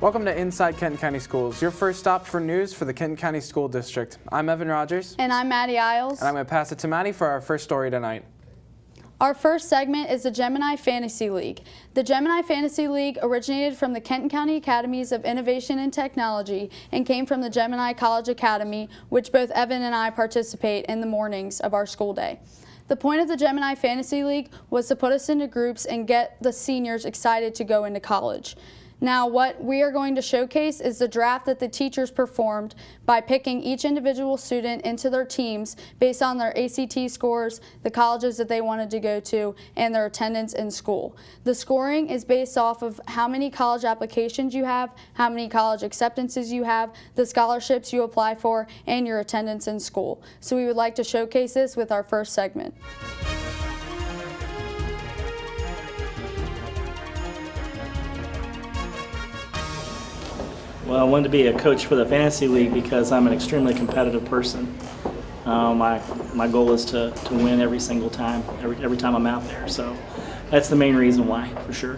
Welcome to Inside Kenton County Schools, your first stop for news for the Kenton County School District. I'm Evan Rogers. And I'm Maddie Isles. And I'm going to pass it to Maddie for our first story tonight. Our first segment is the Gemini Fantasy League. The Gemini Fantasy League originated from the Kenton County Academies of Innovation and Technology and came from the Gemini College Academy, which both Evan and I participate in the mornings of our school day. The point of the Gemini Fantasy League was to put us into groups and get the seniors excited to go into college. Now, what we are going to showcase is the draft that the teachers performed by picking each individual student into their teams based on their ACT scores, the colleges that they wanted to go to, and their attendance in school. The scoring is based off of how many college applications you have, how many college acceptances you have, the scholarships you apply for, and your attendance in school. So we would like to showcase this with our first segment. Well, I wanted to be a coach for the Fantasy League because I'm an extremely competitive person. My goal is to win every single time, every time I'm out there. So that's the main reason why, for sure.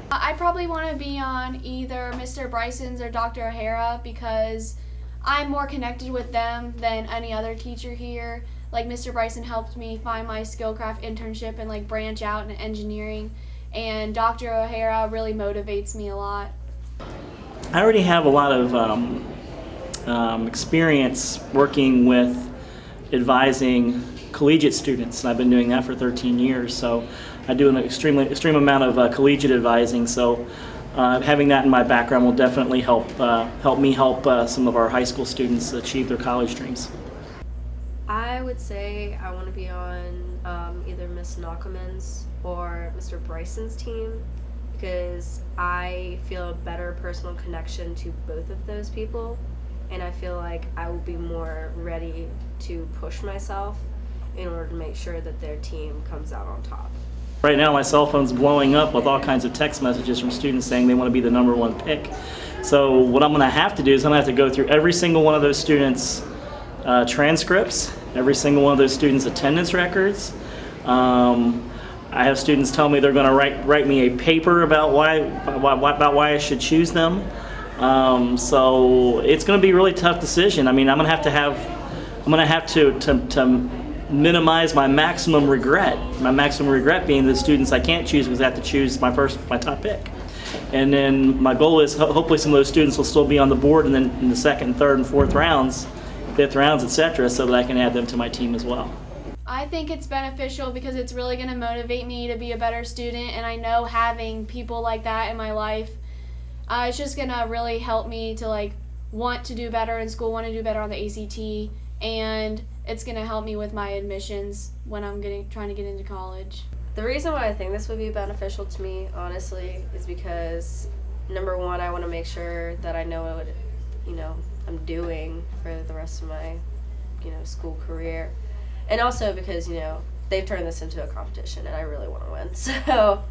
I probably want to be on either Mr. Bryson's or Dr. O'Hara because I'm more connected with them than any other teacher here. Like Mr. Bryson helped me find my Skillcraft internship and branch out in engineering, and Dr. O'Hara really motivates me a lot. I already have a lot of experience working with advising collegiate students, and I've been doing that for 13 years. So I do an extreme amount of collegiate advising. So having that in my background will definitely help me help some of our high school students achieve their college dreams. I would say I want to be on either Miss Knockelman's or Mr. Bryson's team, because I feel a better personal connection to both of those people, and I feel like I will be more ready to push myself in order to make sure that their team comes out on top. Right now my cell phone's blowing up with all kinds of text messages from students saying they want to be the #1 pick. So what I'm going to have to do is I'm going to have to go through every single one of those students' transcripts, every single one of those students' attendance records. I have students tell me they're going to write me a paper about why I should choose them. So it's going to be a really tough decision. I mean, I'm going to have to minimize my maximum regret. My maximum regret being the students I can't choose because I have to choose my top pick. And then my goal is hopefully some of those students will still be on the board, and then in the second, third, and fourth rounds, fifth rounds, etc., so that I can add them to my team as well. I think it's beneficial because it's really going to motivate me to be a better student, and I know having people like that in my life, it's just going to really help me to want to do better in school, want to do better on the ACT, and it's going to help me with my admissions when I'm trying to get into college. The reason why I think this would be beneficial to me, honestly, is because number one, I want to make sure that I know what I'm doing for the rest of my school career. And also because, they've turned this into a competition and I really want to win. So,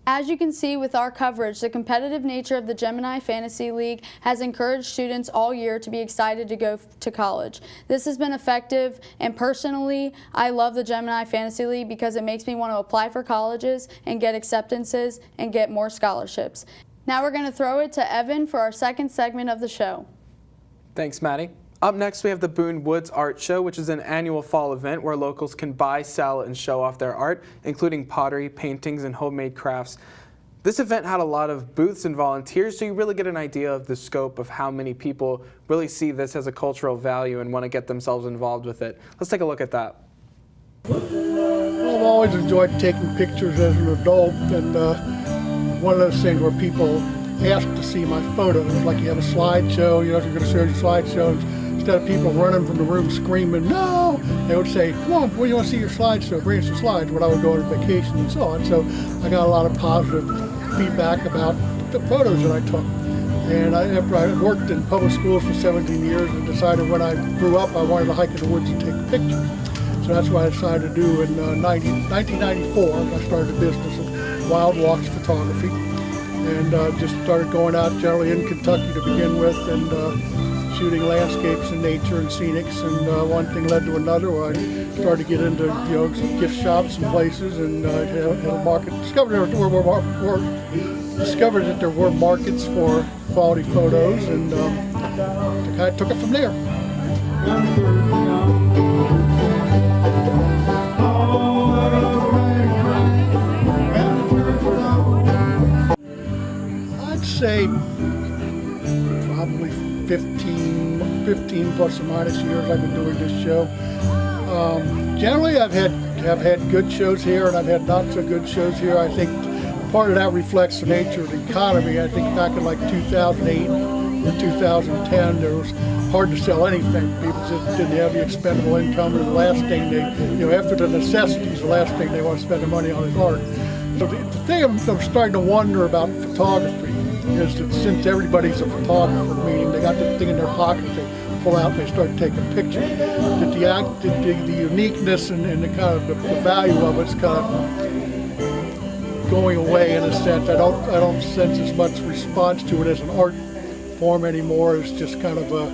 As you can see with our coverage, the competitive nature of the Gemini Fantasy League has encouraged students all year to be excited to go to college. This has been effective, and personally, I love the Gemini Fantasy League because it makes me want to apply for colleges and get acceptances and get more scholarships. Now we're going to throw it to Evan for our second segment of the show. Thanks, Maddie. Up next, we have the Boon Woods Art Show, which is an annual fall event where locals can buy, sell, and show off their art, including pottery, paintings, and homemade crafts. This event had a lot of booths and volunteers, so you really get an idea of the scope of how many people really see this as a cultural value and want to get themselves involved with it. Let's take a look at that. Well, I've always enjoyed taking pictures as an adult, and one of those things where people ask to see my photos, like you have a slideshow, if you're going to show your slideshows, instead of people running from the room screaming, no, they would say, come on, you want to see your slideshow, bring us some slides, when I would go on vacation and so on. So I got a lot of positive feedback about the photos that I took. And after I worked in public schools for 17 years and decided when I grew up I wanted to hike in the woods and take pictures. So that's what I decided to do in 1994. I started a business of Wild Walks Photography, and just started going out generally in Kentucky to begin with, and shooting landscapes and nature and scenics, and one thing led to another where I started to get into some gift shops and places, and had a market, discovered where discovered that there were markets for quality photos, and kind of took it from there. I'd say probably 15 plus or minus years I've been doing this show. Generally, I've had good shows here, and I've had not so good shows here. I think part of that reflects the nature of the economy. I think back in like 2008 or 2010, there was hard to sell anything. People just didn't have the expendable income, and the last thing after the necessities, the last thing they want to spend their money on is art. So the thing I'm starting to wonder about photography is that since everybody's a photographer, meaning they got the thing in their pocket, they pull out and they start taking pictures, that the uniqueness and the kind of the value of it's kind of going away in a sense. I don't sense as much response to it as an art form anymore. It's just kind of a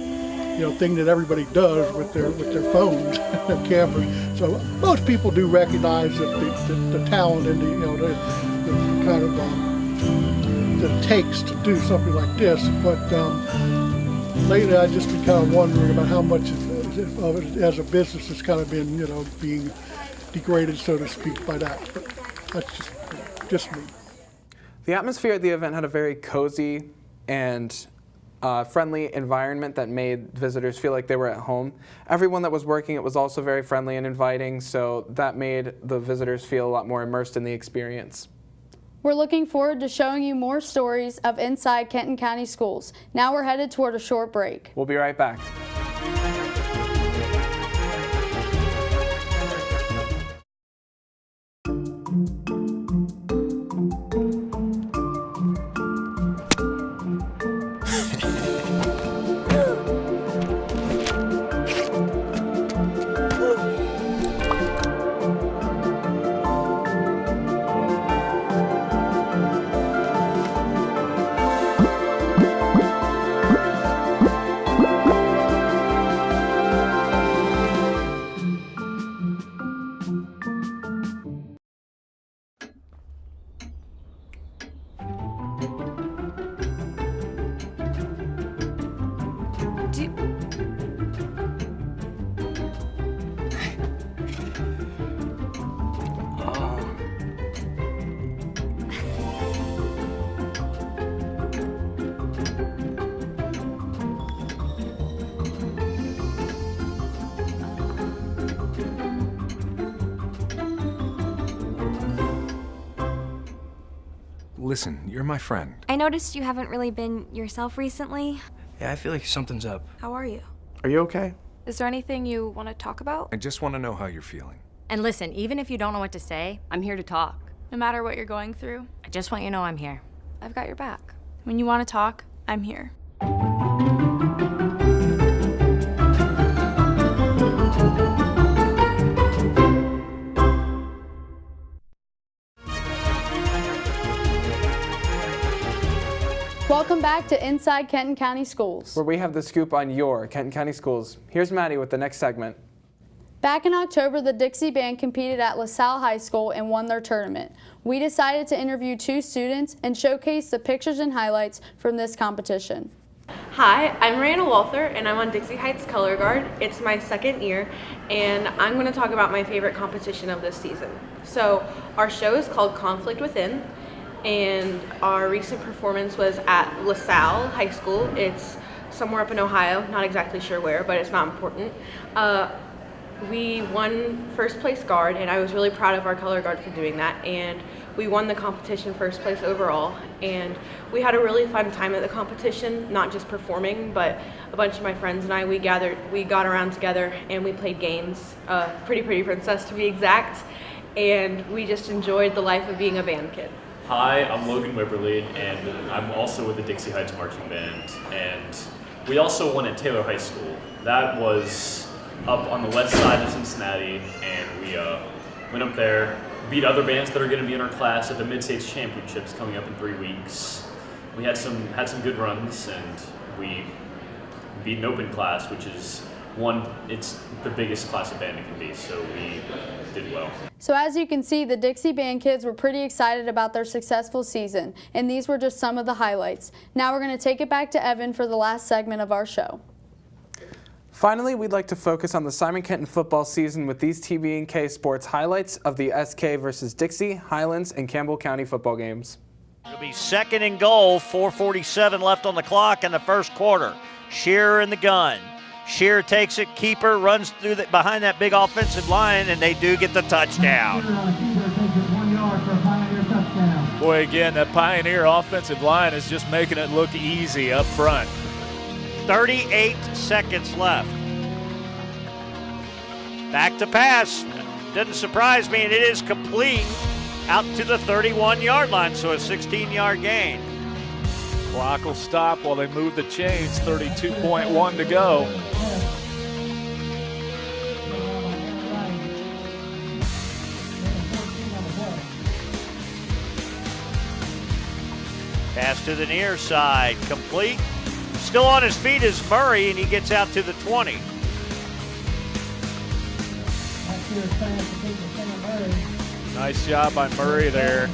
thing that everybody does with their phones and their cameras. So most people do recognize that the talent and the kind of that it takes to do something like this. But lately, I just been kind of wondering about how much of it as a business has kind of been being degraded, so to speak, by that. But that's just me. The atmosphere at the event had a very cozy and friendly environment that made visitors feel like they were at home. Everyone that was working it was also very friendly and inviting, so that made the visitors feel a lot more immersed in the experience. We're looking forward to showing you more stories of inside Kenton County Schools. Now we're headed toward a short break. We'll be right back. Listen, you're my friend. I noticed you haven't really been yourself recently. Yeah, I feel like something's up. How are you? Are you okay? Is there anything you want to talk about? I just want to know how you're feeling. And listen, even if you don't know what to say, I'm here to talk. No matter what you're going through, I just want you to know I'm here. I've got your back. when you want to talk, I'm here. Welcome back to Inside Kenton County Schools, where we have the scoop on your Kenton County Schools. Here's Maddie with the next segment. Back in October, the Dixie band competed at LaSalle High School and won their tournament. We decided to interview 2 students and showcase the pictures and highlights from this competition. Hi, I'm Rayana Walther, and I'm on Dixie Heights Color Guard. It's my second year, and I'm going to talk about my favorite competition of this season. So, our show is called Conflict Within, and our recent performance was at LaSalle High School. It's somewhere up in Ohio, not exactly sure where, but it's not important. We won first place guard, and I was really proud of our color guard for doing that, and we won the competition first place overall, and we had a really fun time at the competition, not just performing, but a bunch of my friends and I, we got around together and we played games, Pretty Princess to be exact, and we just enjoyed the life of being a band kid. Hi, I'm Logan Wibberly, and I'm also with the Dixie Heights Marching Band, and we also won at Taylor High School. That was up on the west side of Cincinnati, and we went up there, beat other bands that are going to be in our class at the Mid-States Championships coming up in 3 weeks. We had some good runs, and we beat an open class, which is it's the biggest class of band it can be, so we did well. So as you can see, the Dixie Band kids were pretty excited about their successful season, and these were just some of the highlights. Now we're going to take it back to Evan for the last segment of our show. Finally, we'd like to focus on the Simon Kenton football season with these TB&K Sports highlights of the SK versus Dixie, Highlands, and Campbell County football games. It'll be 2nd and goal, 4:47 left on the clock in the first quarter. Shearer in the gun. Shearer takes it, keeper runs through behind that big offensive line, and they do get the touchdown. Boy, again, that Pioneer offensive line is just making it look easy up front. 38 seconds left. Back to pass. Didn't surprise me, and it is complete out to the 31-yard line, so a 16-yard gain. Clock will stop while they move the chains. 32.1 to go. Pass to the near side, complete. Still on his feet is Murray, and he gets out to the 20. Nice job by Murray there.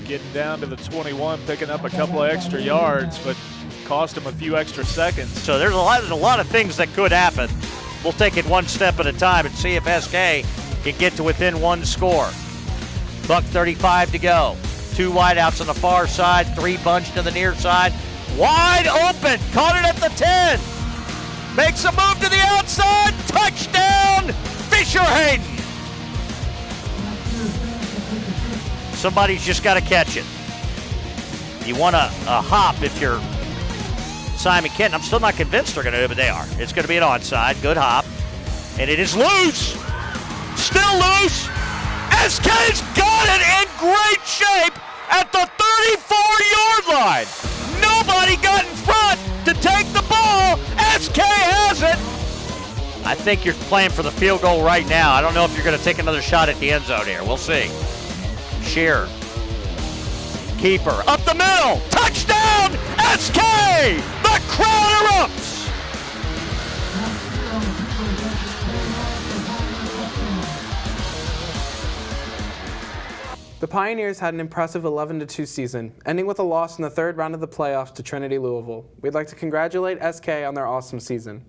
Getting down to the 21, picking up a couple of extra yards, but cost him a few extra seconds. So there's a lot of things that could happen. We'll take it one step at a time and see if SK can get to within one score. $1:35 to go. 2 wideouts on the far side, 3 bunched to the near side. Wide open, caught it at the 10. Makes a move to the outside, touchdown, Fisher Hayden. Somebody's just got to catch it. You want a hop if you're Simon Kenton. I'm still not convinced they're going to do it, but they are. It's going to be an onside. Good hop. And it is loose. Still loose. SK's got it in great shape at the 34-yard line. Nobody got in front to take the ball. SK has it. I think you're playing for the field goal right now. I don't know if you're going to take another shot at the end zone here. We'll see. Shearer. Keeper. Up the middle. Touchdown! SK! The crowd erupts! The Pioneers had an impressive 11-2 season, ending with a loss in the 3rd round of the playoffs to Trinity Louisville. We'd like to congratulate SK on their awesome season.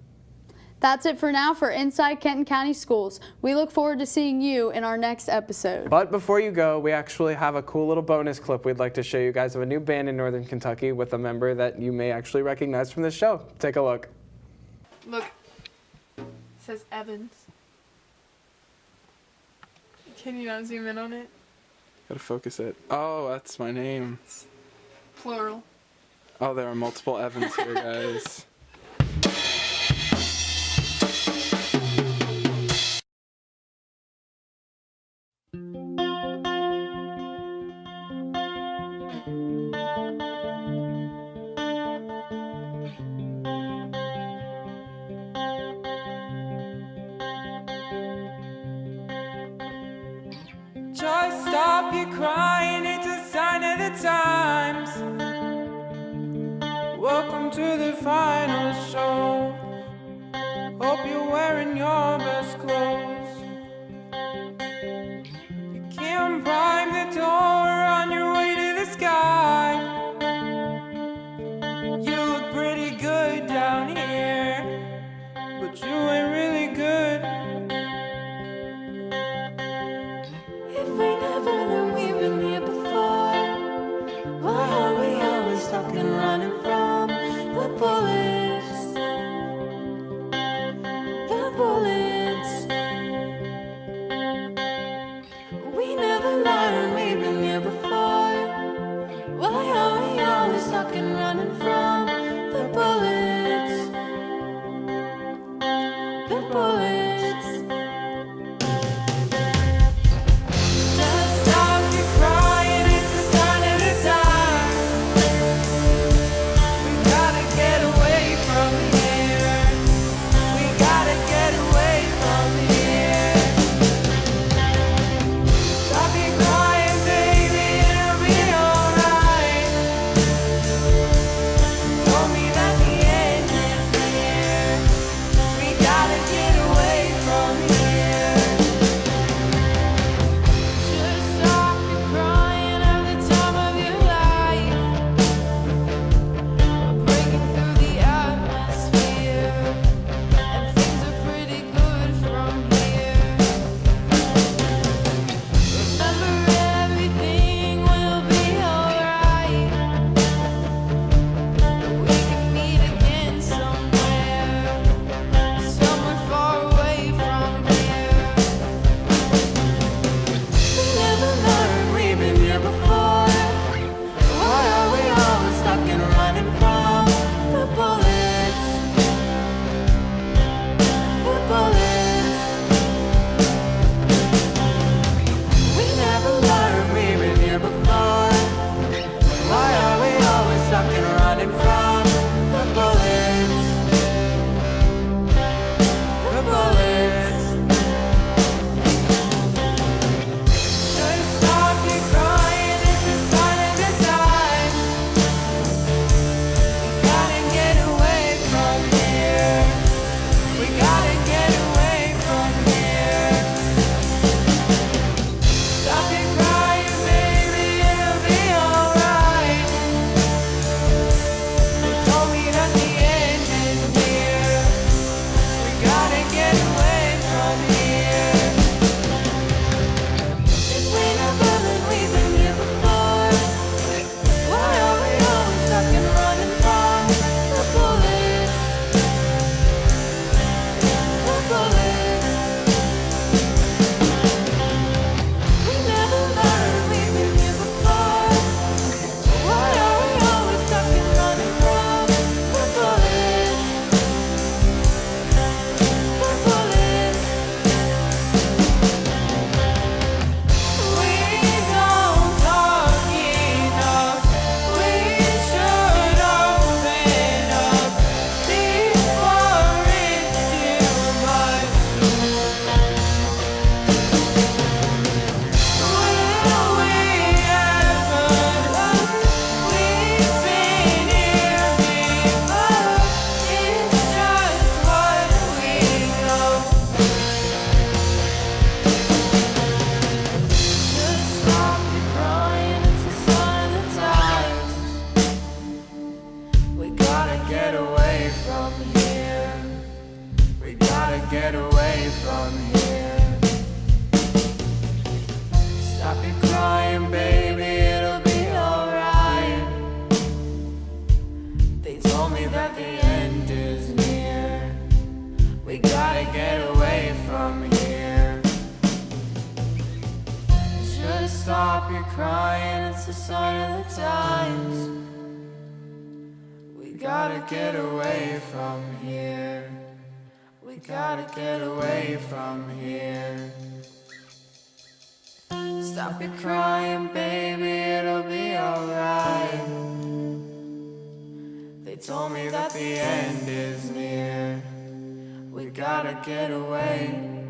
That's it for now for Inside Kenton County Schools. We look forward to seeing you in our next episode. But before you go, we actually have a cool little bonus clip we'd like to show you guys of a new band in Northern Kentucky with a member that you may actually recognize from this show. Take a look. Look, it says Evans. Can you not zoom in on it? Gotta focus it. Oh, that's my name. Plural. Oh, there are multiple Evans here, guys. Just stop your crying, it's a sign of the times. Welcome to the final show. Hope you're wearing your best clothes. You can't prime the door on your way to the sky. You look pretty good down here, but you ain't really good. If we never knew we've been here before, why are we always stuck and running from the bullets? The bullets. We never learned we've been here before. Why are we always stuck and running from the bullets? The bullets. Told me that the get away from here. Stop your crying, baby, it'll be alright. They told me that the end is near. We gotta get away from here. Just stop your crying, it's a sign of the times. We gotta get away from here. We gotta get away from here. Stop your crying, baby, it'll be alright. They told me that the end is near. We gotta get away